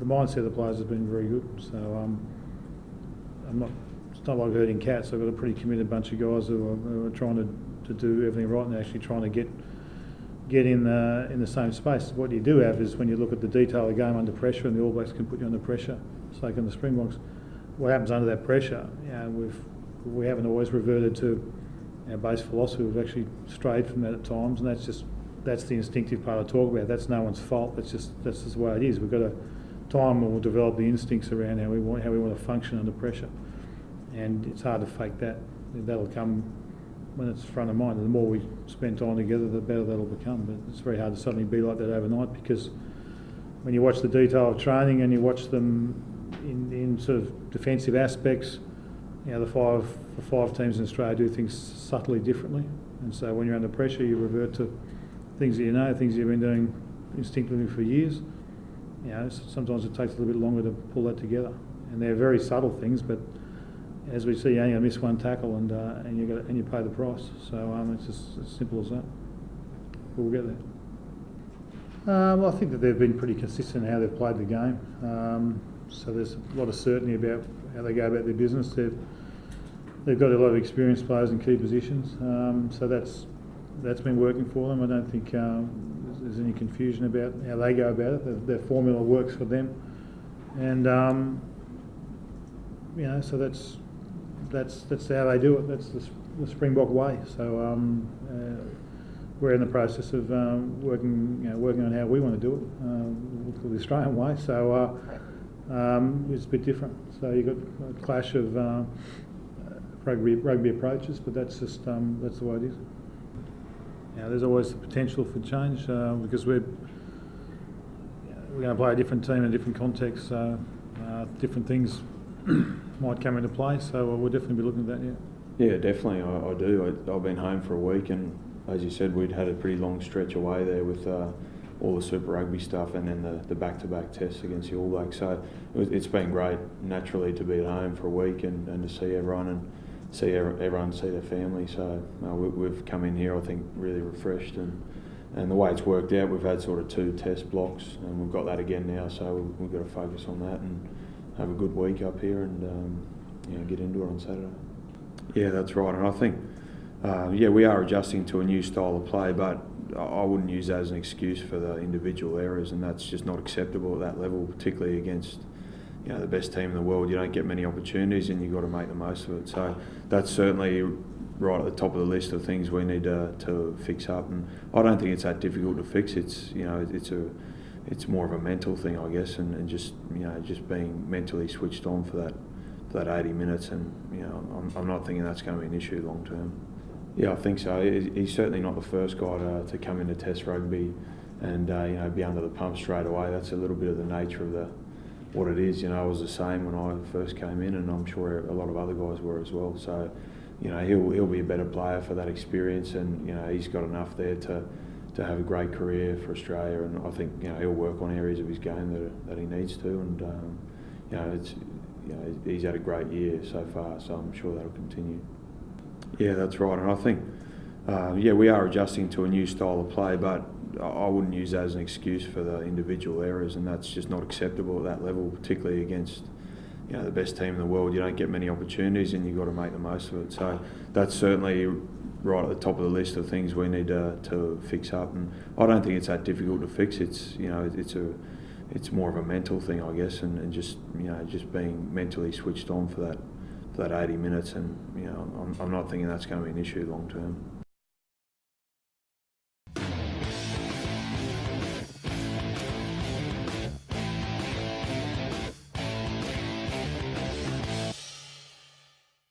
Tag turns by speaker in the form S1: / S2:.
S1: the mindset of the players has been very good. So it's not like herding cats. I've got a pretty committed bunch of guys who are trying to do everything right and actually trying to get in the same space. What you do have is when you look at the detail of the game under pressure, and the All Blacks can put you under pressure, so can the Springboks. What happens under that pressure? We haven't always reverted to our base philosophy. We've actually strayed from that at times, and that's the instinctive part I talk about. That's no one's fault. That's just the way it is. We've got a time when we'll develop the instincts around how we want to function under pressure, and it's hard to fake that. That'll come when it's front of mind. And the more we spend time together, the better that'll become. But it's very hard to suddenly be like that overnight, because when you watch the detail of training and you watch them in sort of defensive aspects, the five teams in Australia do things subtly differently. And so when you're under pressure, you revert to things that you know, things you've been doing instinctively for years. Sometimes it takes a little bit longer to pull that together. And they're very subtle things, but as we see, you're only going to miss one tackle and you pay the price. So it's just as simple as that. We'll get there. I think that they've been pretty consistent in how they've played the game. So there's a lot of certainty about how they go about their business. They've got a lot of experienced players in key positions. So that's been working for them. I don't think there's any confusion about how they go about it. Their formula works for them, and so that's how they do it. That's the Springbok way. So we're in the process of working on how we want to do it, the Australian way. So it's a bit different. So you've got a clash of rugby approaches, but that's just that's the way it is. There's always the potential for change because we're going to play a different team in a different context. So different things might come into play. So we'll definitely be looking at that.
S2: Yeah, definitely. I do. I've been home for a week, and as you said, we'd had a pretty long stretch away there with all the Super Rugby stuff, and then the back-to-back tests against the All Blacks. So it's been great, naturally, to be at home for a week and to see everyone and see everyone see their family. So we've come in here, I think, really refreshed, and the way it's worked out, we've had sort of 2 test blocks, and we've got that again now. So we've got to focus on that and have a good week up here and get into it on Saturday. Yeah, that's right. And I think we are adjusting to a new style of play, but I wouldn't use that as an excuse for the individual errors, and that's just not acceptable at that level, particularly against the best team in the world. You don't get many opportunities, and you've got to make the most of it. So that's certainly right at the top of the list of things we need to fix up. And I don't think it's that difficult to fix. It's more of a mental thing, I guess, and just being mentally switched on for that 80 minutes. And I'm not thinking that's going to be an issue long term. Yeah, I think so. He's certainly not the first guy to come into Test rugby and be under the pump straight away. That's a little bit of the nature of what it is. I was the same when I first came in, and I'm sure a lot of other guys were as well. So he'll be a better player for that experience, and he's got enough there to have a great career for Australia. And I think he'll work on areas of his game that he needs to. And he's had a great year so far, so I'm sure that'll continue. Yeah, that's right. And I think, we are adjusting to a new style of play, but I wouldn't use that as an excuse for the individual errors, and that's just not acceptable at that level, particularly against the best team in the world. You don't get many opportunities, and you've got to make the most of it. So that's certainly right at the top of the list of things we need to fix up. And I don't think it's that difficult to fix. It's more of a mental thing, I guess, and just being mentally switched on for that 80 minutes, and I'm not thinking that's going to be an issue long term.